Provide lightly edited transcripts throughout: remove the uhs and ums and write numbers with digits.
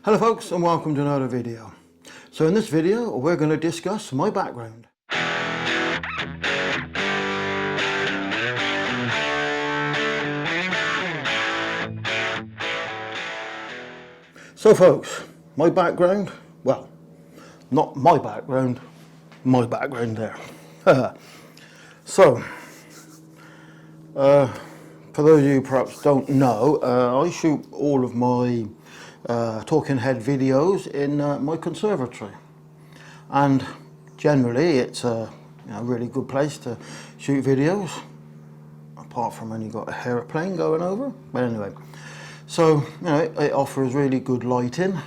Hello folks, and welcome to another video. So in this video we're going to discuss my background. So folks, my background, well, not my background there. So, for those of you who perhaps don't know, I shoot all of my talking head videos in my conservatory, and generally it's a really good place to shoot videos, apart from when you've got a aeroplane going over. But anyway, so it offers really good lighting,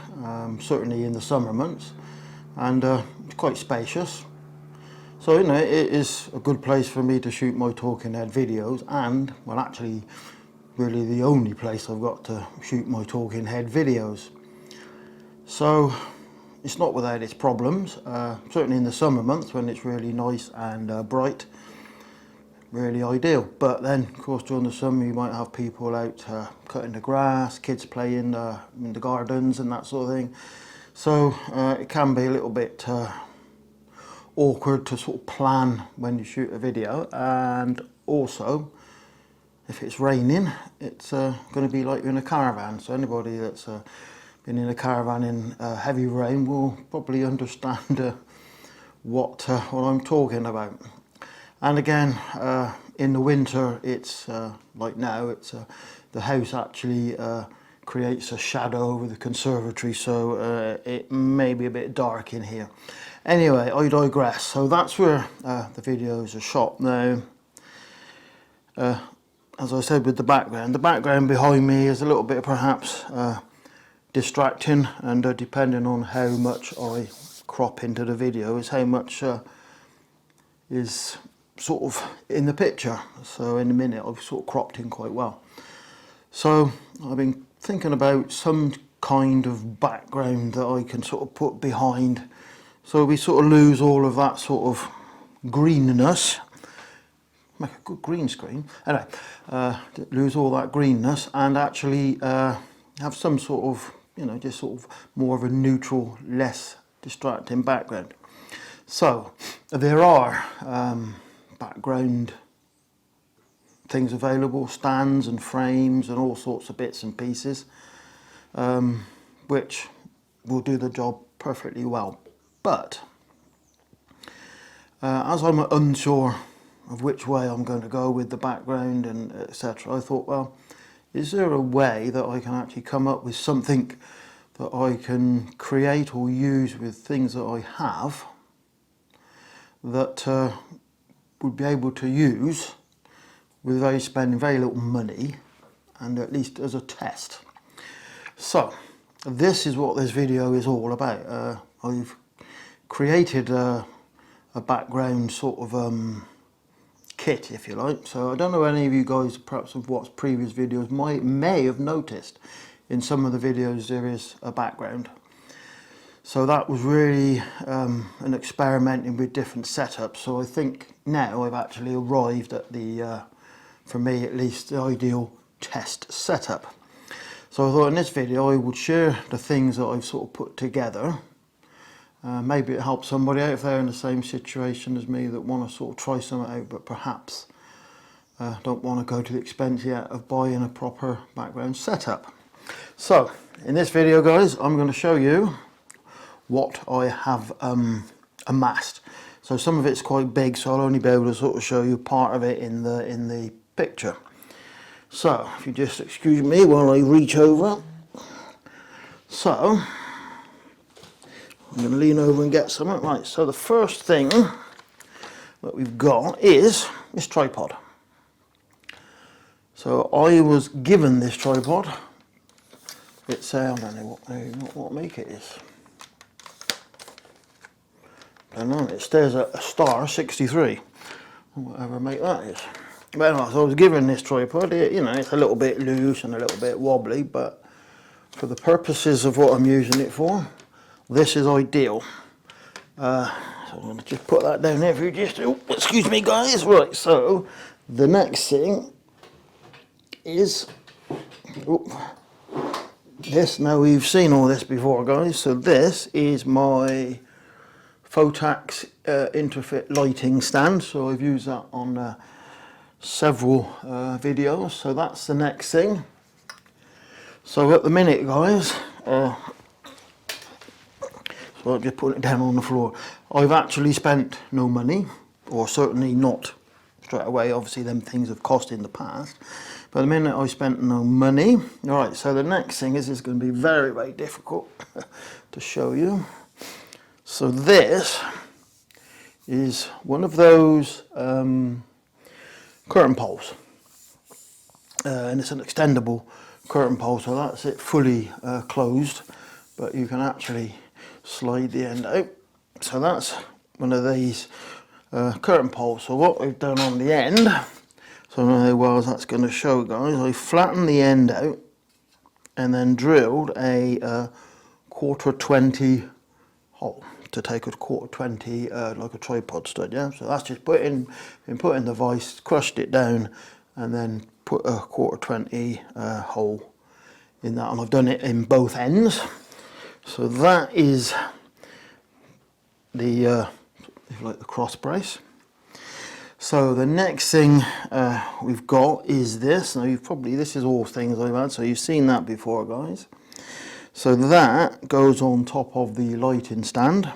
certainly in the summer months, and it's quite spacious. So it is a good place for me to shoot my talking head videos, and well, actually really the only place I've got to shoot my talking head videos. So it's not without its problems, certainly in the summer months when it's really nice and bright, really ideal. But then of course during the summer you might have people out cutting the grass, kids playing in the gardens and that sort of thing. So it can be a little bit awkward to sort of plan when you shoot a video, and also if it's raining it's going to be like you're in a caravan. So anybody that's been in a caravan in heavy rain will probably understand what I'm talking about. And again, in the winter it's like now, it's the house actually creates a shadow over the conservatory, so it may be a bit dark in here. Anyway, I digress. So that's where the videos are shot now. As I said, with the background behind me is a little bit perhaps distracting, and depending on how much I crop into the video is how much is sort of in the picture. So in a minute I've sort of cropped in quite well. So I've been thinking about some kind of background that I can sort of put behind, so we sort of lose all of that sort of greenness. Make a good green screen. Anyway, lose all that greenness and actually have some sort of, just sort of more of a neutral, less distracting background. So there are background things available, stands and frames and all sorts of bits and pieces, which will do the job perfectly well. But as I'm unsure of which way I'm going to go with the background and etc., I thought, well, is there a way that I can actually come up with something that I can create or use with things that I have that would be able to use with spending very little money, and at least as a test. So this is what this video is all about. I've created a background sort of kit, if you like. So I don't know, any of you guys perhaps have watched previous videos may have noticed in some of the videos there is a background. So that was really an experimenting with different setups. So I think now I've actually arrived at the, for me at least, the ideal test setup. So I thought in this video I would share the things that I've sort of put together. Maybe it helps somebody out if they're in the same situation as me that want to sort of try something out, but perhaps don't want to go to the expense yet of buying a proper background setup. So in this video, guys, I'm going to show you what I have amassed. So some of it's quite big, so I'll only be able to sort of show you part of it in the picture. So if you just excuse me while I reach over. So I'm going to lean over and get something. Right, so the first thing that we've got is this tripod. So I was given this tripod. It's I don't know what make it is. I don't know, it stays at a star 63, whatever make that is. But anyway, so I was given this tripod. It's a little bit loose and a little bit wobbly, but for the purposes of what I'm using it for, this is ideal. So I'm going to just put that down there for you. Just, excuse me, guys. Right, so the next thing is this. Now we've seen all this before, guys. So this is my Photax Interfit lighting stand. So I've used that on several videos. So that's the next thing. So at the minute, guys, so I'll just put it down on the floor. I've actually spent no money, or certainly not straight away. Obviously them things have cost in the past, but the minute I spent no money. All right, so the next thing is going to be very, very difficult to show you. So this is one of those curtain poles, and it's an extendable curtain pole, so that's it fully closed, but you can actually slide the end out. So that's one of these curtain poles. So what we've done on the end, so I don't know how well that's going to show, guys, I flattened the end out and then drilled a quarter 20 hole to take a quarter 20 like a tripod stud. Yeah, so that's just put in the vise, crushed it down, and then put a quarter 20 hole in that, and I've done it in both ends. So that is the if you like, the cross brace. So the next thing we've got is this. Now this is all things I've had, so you've seen that before, guys. So that goes on top of the lighting stand.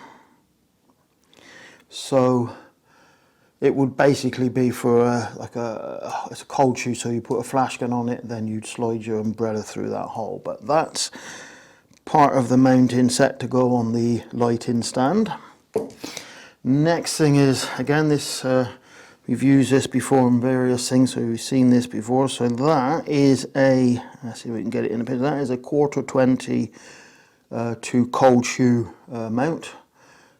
So it would basically be for it's a cold shoe, so you put a flash gun on it, then you'd slide your umbrella through that hole. But that's part of the mounting set to go on the lighting stand. Next thing is, again, this we've used this before in various things, so we've seen this before. So that is a, let's see if we can get it in a picture. That is a quarter 20 to cold shoe mount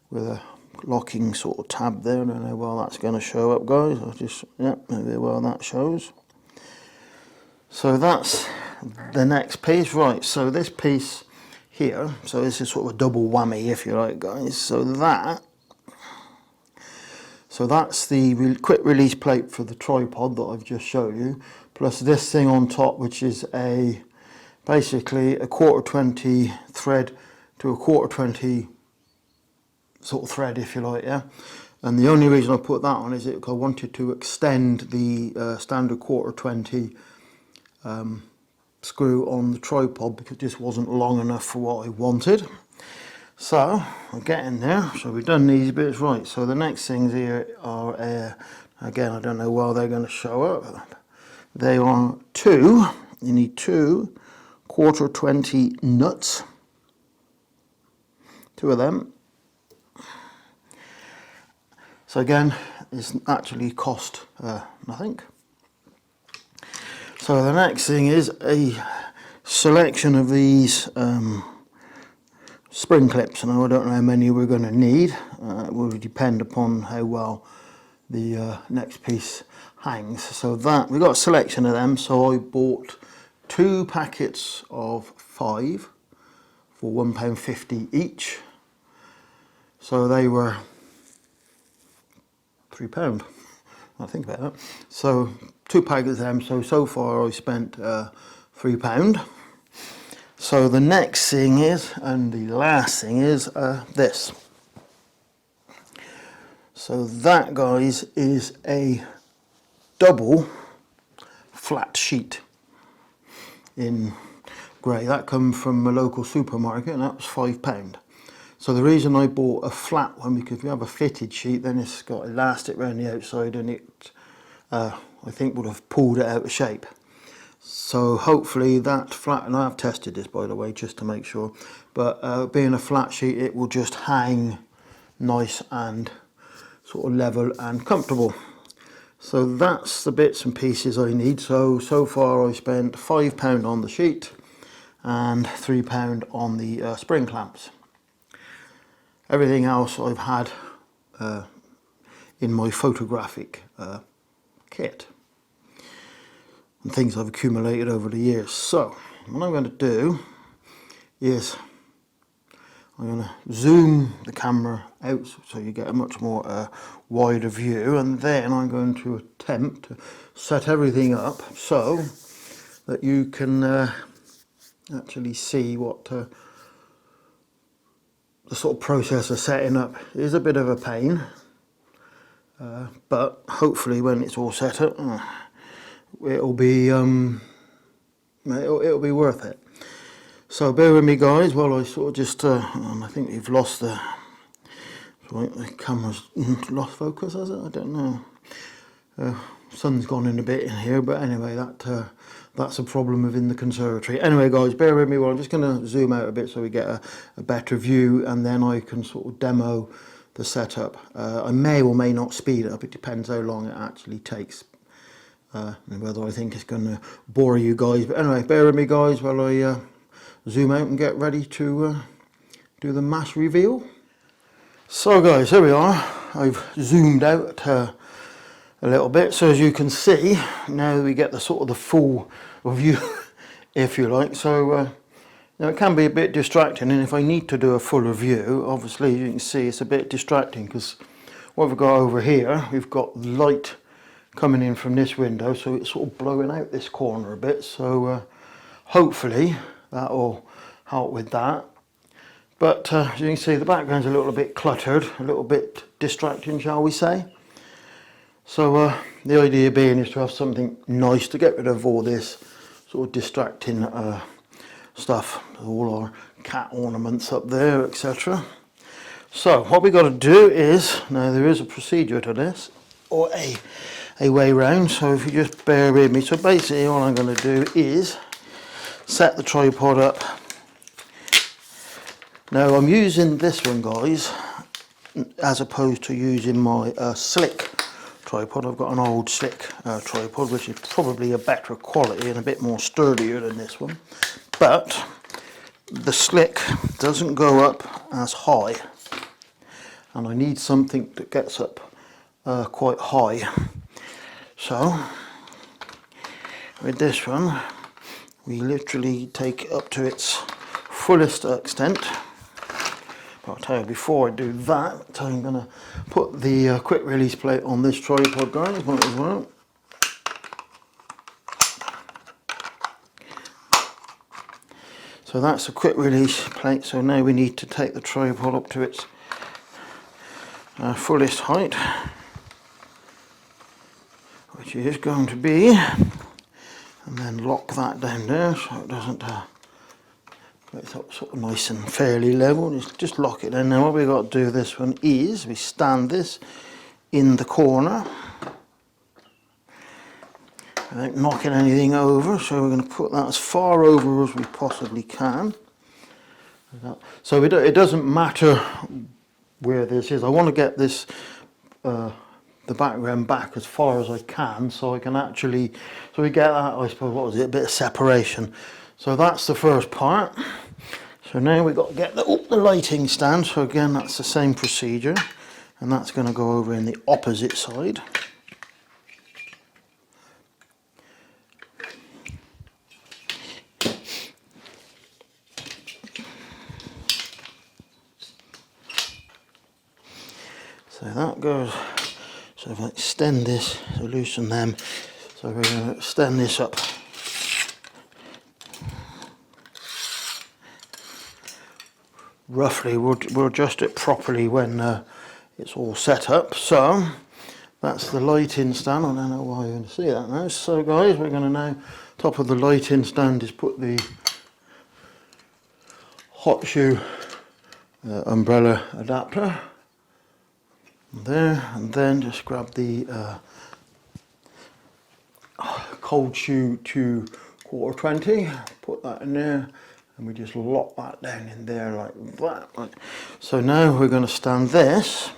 with a locking sort of tab there. I don't know how well that's going to show up, guys. I'll just, yeah, maybe well that shows. So that's the next piece. Right, so this piece here, so this is sort of a double whammy, if you like, guys. So that's the quick release plate for the tripod that I've just showed you, plus this thing on top, which is basically a quarter 20 thread to a quarter 20 sort of thread, if you like, yeah. And the only reason I put that on is because I wanted to extend the standard quarter 20 screw on the tripod, because this wasn't long enough for what I wanted. So we're getting there. So we've done these bits. Right, so the next things here are again, I don't know why they're going to show up. They are you need two quarter 20 nuts, two of them. So again, it's actually cost nothing. So the next thing is a selection of these spring clips, and I don't know how many we're going to need. It will depend upon how well the next piece hangs. So that we got a selection of them. So I bought 2 packets of 5 for £1.50 each. So they were £3. I think about that. So 2 packets of them. So far I spent £3. So the next thing is, and the last thing is this. So that, guys, is a double flat sheet in grey. That come from a local supermarket, and that was £5. So the reason I bought a flat one, because if you have a fitted sheet, then it's got elastic around the outside, and it I think would have pulled it out of shape. So hopefully that flat, and I have tested this, by the way, just to make sure, but being a flat sheet, it will just hang nice and sort of level and comfortable. So that's the bits and pieces I need. So far I spent £5 on the sheet and £3 on the spring clamps. Everything else I've had in my photographic kit, and things I've accumulated over the years. So what I'm going to do is I'm going to zoom the camera out so you get a much more wider view, and then I'm going to attempt to set everything up so that you can actually see what the sort of process of setting up is a bit of a pain, but hopefully when it's all set up, it'll be it'll be worth it. So bear with me, guys, while I sort of just I think we've lost the camera's lost focus, has it? I don't know. Sun's gone in a bit in here, but anyway, that's a problem within the conservatory. Anyway, guys, bear with me while I'm just going to zoom out a bit so we get a better view, and then I can sort of demo the setup. I may or may not speed it up. It depends how long it actually takes, and whether I think it's going to bore you guys. But anyway, bear with me, guys, while I zoom out and get ready to do the mass reveal. So, guys, here we are. I've zoomed out a little bit, so as you can see, now we get the sort of the full view, if you like. So now it can be a bit distracting, and if I need to do a fuller view, obviously you can see it's a bit distracting, because what we've got over here, we've got light coming in from this window, so it's sort of blowing out this corner a bit. So hopefully that will help with that. But as you can see, the background's a little bit cluttered, a little bit distracting, shall we say. So the idea being is to have something nice to get rid of all this sort of distracting stuff, all our cat ornaments up there, etc. So what we've got to do is, now there is a procedure to this, or a way round, so if you just bear with me. So basically all I'm going to do is set the tripod up. Now I'm using this one, guys, as opposed to using my slick tripod. I've got an old slick tripod, which is probably a better quality and a bit more sturdier than this one, but the slick doesn't go up as high, and I need something that gets up quite high. So with this one, we literally take it up to its fullest extent. But I'll tell you, before I do that, I'm going to put the quick release plate on this tripod, guys, might as well. So that's a quick release plate. So now we need to take the tripod up to its fullest height, which is going to be, and then lock that down there so it doesn't it's sort of nice and fairly level. Just lock it in. Now what we've got to do this one is we stand this in the corner without knocking anything over, so we're going to put that as far over as we possibly can. So it doesn't matter where this is. I want to get this the background back as far as I can, so I can actually, so we get that, I suppose, what was it, a bit of separation. So that's the first part. So now we've got to get the lighting stand. So again, that's the same procedure, and that's going to go over in the opposite side. So that goes, so if I extend this, so loosen them, so we're going to extend this up. Roughly, we'll adjust it properly when it's all set up. So that's the lighting stand. I don't know why you're going to see that now. So guys, we're going to now, top of the lighting stand is put the hot shoe umbrella adapter there, and then just grab the cold shoe to 1/4-20, put that in there, and we just lock that down in there like that. So now we're going to stand this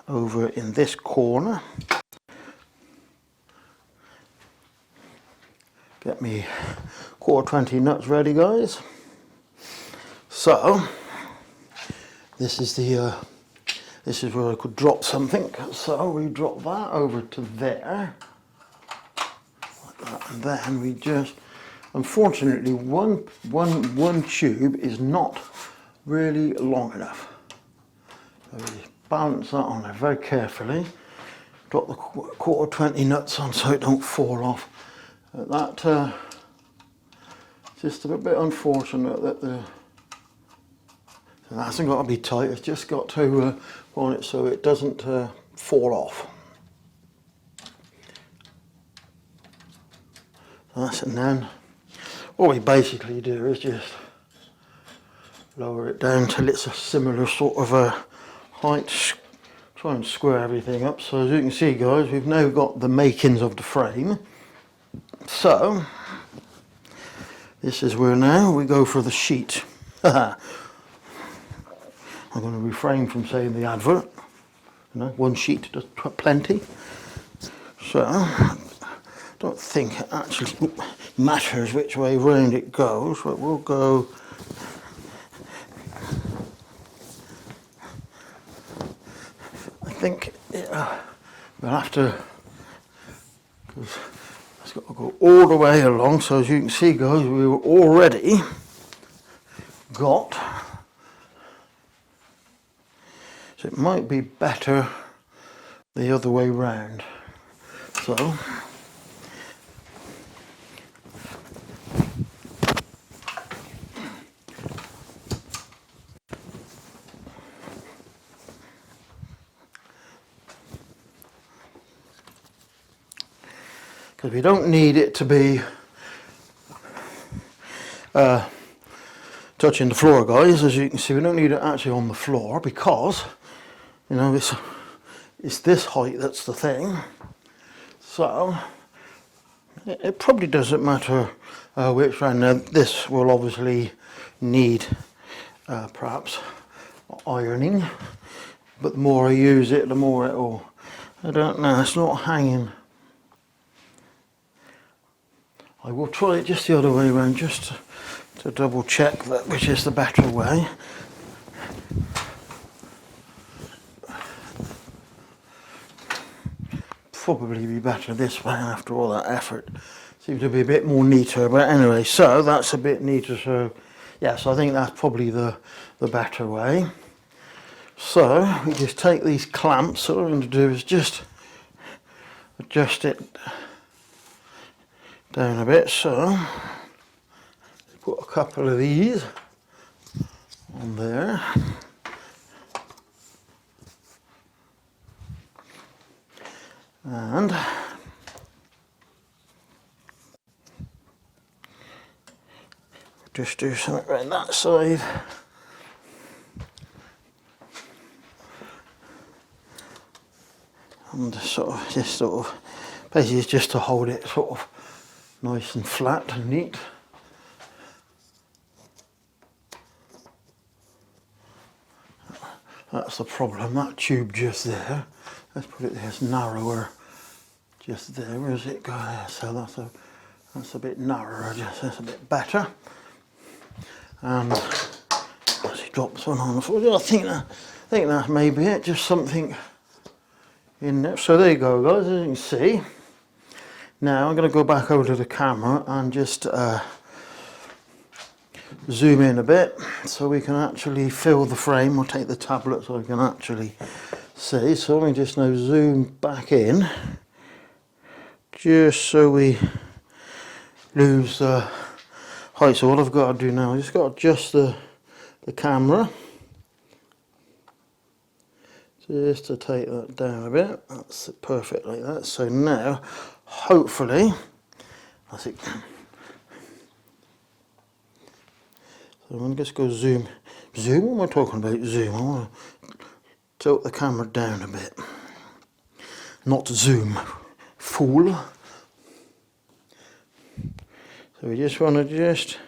over in this corner. Get me 1/4-20 nuts ready, guys. So this is the this is where I could drop something. So we drop that over to there, like that, and then we just, unfortunately, one tube is not really long enough. So we just balance that on there very carefully. Drop the 1/4-20 nuts on so it don't fall off at that Just a bit unfortunate that the it hasn't got to be tight, it's just got to on it so it doesn't fall off. That's it. And then what we basically do is just lower it down till it's a similar sort of height. Try and square everything up. So as you can see, guys, we've now got the makings of the frame. So this is where now we go for the sheet. I'm going to refrain from saying the advert. You know, one sheet does plenty. So I don't think it actually matters which way round it goes, but we'll go. I think we'll have to, because it's got to go all the way along. So as you can see, guys, we've already got. So it might be better the other way round. So because we don't need it to be touching the floor, guys. As you can see, we don't need it actually on the floor because, you know, it's this height that's the thing. So it probably doesn't matter which round. Now this will obviously need perhaps ironing, but the more I use it, the more it will. I don't know, it's not hanging. I will try it just the other way around, just to double check that which is the better way. Probably be better this way after all that effort. Seems to be a bit more neater, but anyway, so that's a bit neater. So yes, I think that's probably the better way. So we just take these clamps. So what I'm going to do is just adjust it down a bit. So put a couple of these on there. And just do something around that side. And basically it's just to hold it sort of nice and flat and neat. That's the problem, that tube just there. Let's put it there, it's narrower just there. Where does it go there? So that's a bit narrower, just that's a bit better. And as he drops one on the floor, I think that may be it, just something in there. So there you go, guys, as you can see. Now I'm going to go back over to the camera and just zoom in a bit so we can actually fill the frame. We'll take the tablet so we can actually see. So we just now zoom back in, just so we lose the height. So what I've got to do now, I've just got to adjust the camera just to take that down a bit. That's perfect like that. So now, hopefully, that's it. So I'm going to just go zoom. Zoom? What am I talking about? Zoom. I want to tilt the camera down a bit. Not zoom. Fool. So we just want to just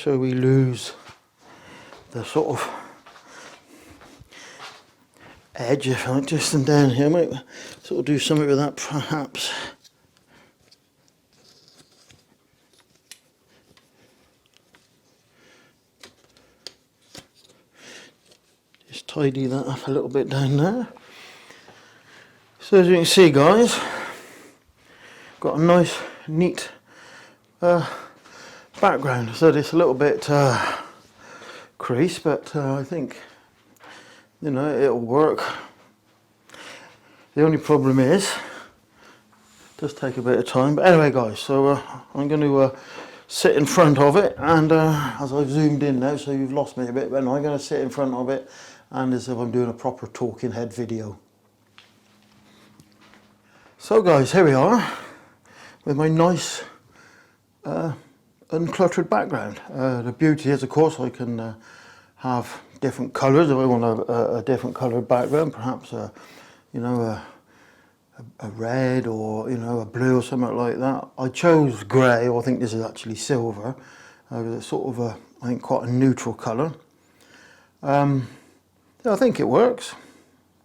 so we lose the sort of edge, if I just and down here. I might sort of do something with that perhaps. Just tidy that up a little bit down there. So as you can see, guys, got a nice neat background. So it's a little bit creased, but I think, you know, it'll work. The only problem is Does take a bit of time, but anyway guys, so I'm going to sit in front of it, and as I've zoomed in now, so you've lost me a bit, but I'm going to sit in front of it and as if I'm doing a proper talking head video. So guys, here we are with my nice uncluttered background. The beauty is, of course, I can have different colours if I want a different coloured background, perhaps you know, a red or, you know, a blue or something like that. I chose grey, or I think this is actually silver. It's sort of a, I think, quite a neutral colour. Yeah, I think it works.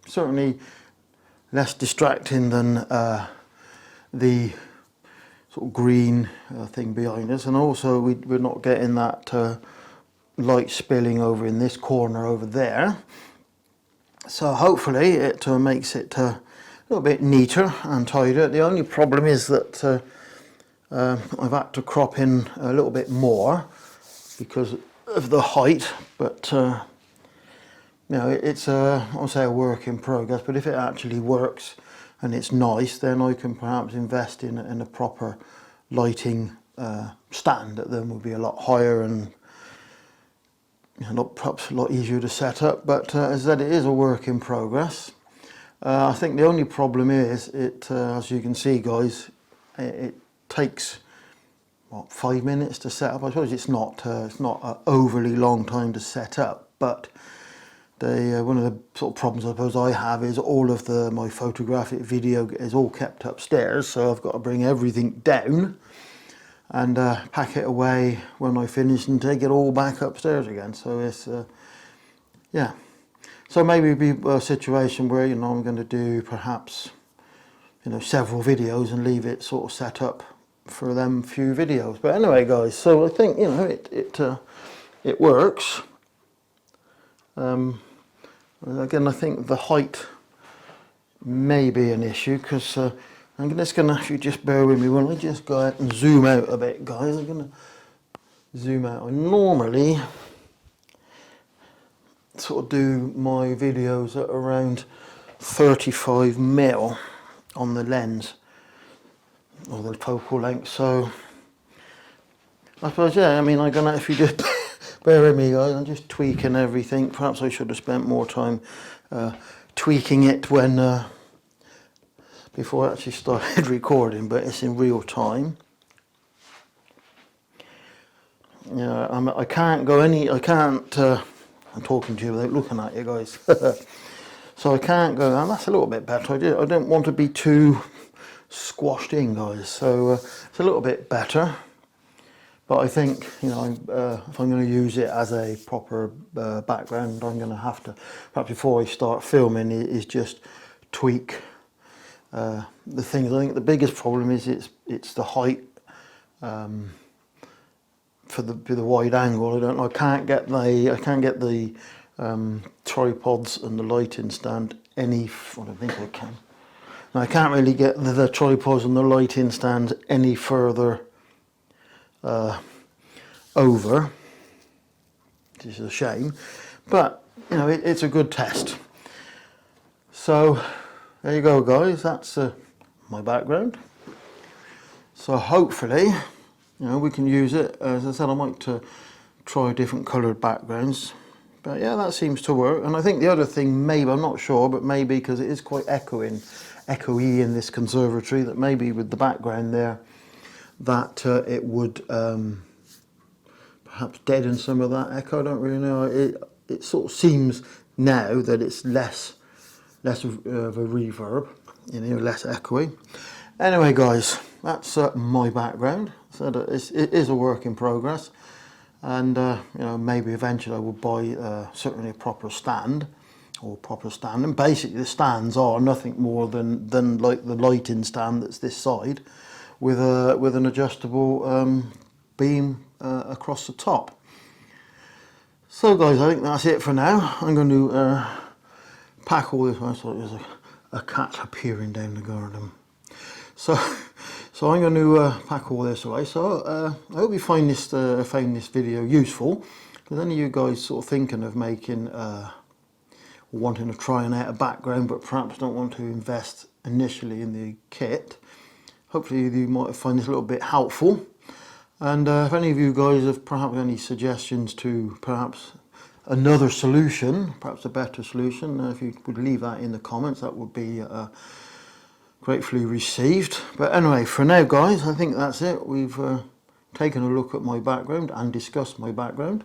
Certainly less distracting than the sort of green thing behind us, and also we're not getting that light spilling over in this corner over there. So hopefully it makes it a little bit neater and tidier. The only problem is that I've had to crop in a little bit more because of the height, but you know, it's I'll say a work in progress, but if it actually works and it's nice, then I can perhaps invest in a proper lighting stand that then will be a lot higher and, you know, perhaps a lot easier to set up. But as I said, it is a work in progress. I think the only problem is as you can see guys, it takes what, 5 minutes to set up. I suppose it's not an overly long time to set up, but one of the sort of problems I suppose I have is all of my photographic video is all kept upstairs, so I've got to bring everything down and pack it away when I finish and take it all back upstairs again. So it's yeah. So maybe it'd be a situation where, you know, I'm going to do perhaps, you know, several videos and leave it sort of set up for them few videos. But anyway guys, so I think, you know, it works. Again, I think the height may be an issue because I'm just going to, if you just bear with me, when I just go out and zoom out a bit guys, I'm going to zoom out. I normally sort of do my videos at around 35mm on the lens or the focal length, so I suppose, yeah, I mean, I'm gonna, if you just bear with me guys, I'm just tweaking everything. Perhaps I should have spent more time tweaking it when before I actually started recording, but it's in real time. Yeah, I can't go any, I can't I'm talking to you without looking at you guys. So I can't go, and that's a little bit better. I don't want to be too squashed in guys, so it's a little bit better. But I think, you know, if I'm going to use it as a proper background, I'm going to have to, perhaps before I start filming, is just tweak the things. I think the biggest problem is it's the height for the wide angle. I can't get the tripods and the lighting stand any. I don't think I can. I can't really get the tripods and the lighting stand any further over, which is a shame, but you know, it's a good test. So there you go guys, that's my background. So hopefully, you know, we can use it. As I said, I might try different coloured backgrounds, but yeah, that seems to work. And I think the other thing, maybe, I'm not sure, but maybe because it is quite echoey in this conservatory, that maybe with the background there, that it would perhaps deaden some of that echo. I don't really know. It sort of seems now that it's less of a reverb, you know, less echoey. Anyway guys, that's my background. So it is a work in progress, and you know, maybe eventually I will buy certainly a proper stand. And basically the stands are nothing more than like the lighting stand that's this side, with an adjustable beam across the top. So guys, I think that's it for now. I'm going to pack all this. I thought there's a cat appearing down the garden. So I'm going to pack all this away. So I hope you find this video useful. If any of you guys sort of thinking of making wanting to try out a background, but perhaps don't want to invest initially in the kit, hopefully you might find this a little bit helpful. And if any of you guys have perhaps any suggestions to perhaps another solution, perhaps a better solution, if you would leave that in the comments, that would be gratefully received. But anyway, for now guys, I think that's it. We've taken a look at my background and discussed my background.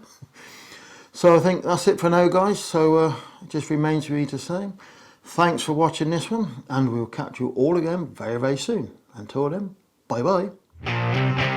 So I think that's it for now guys. So it just remains for me to say thanks for watching this one, and we'll catch you all again very, very soon. Until then, bye bye.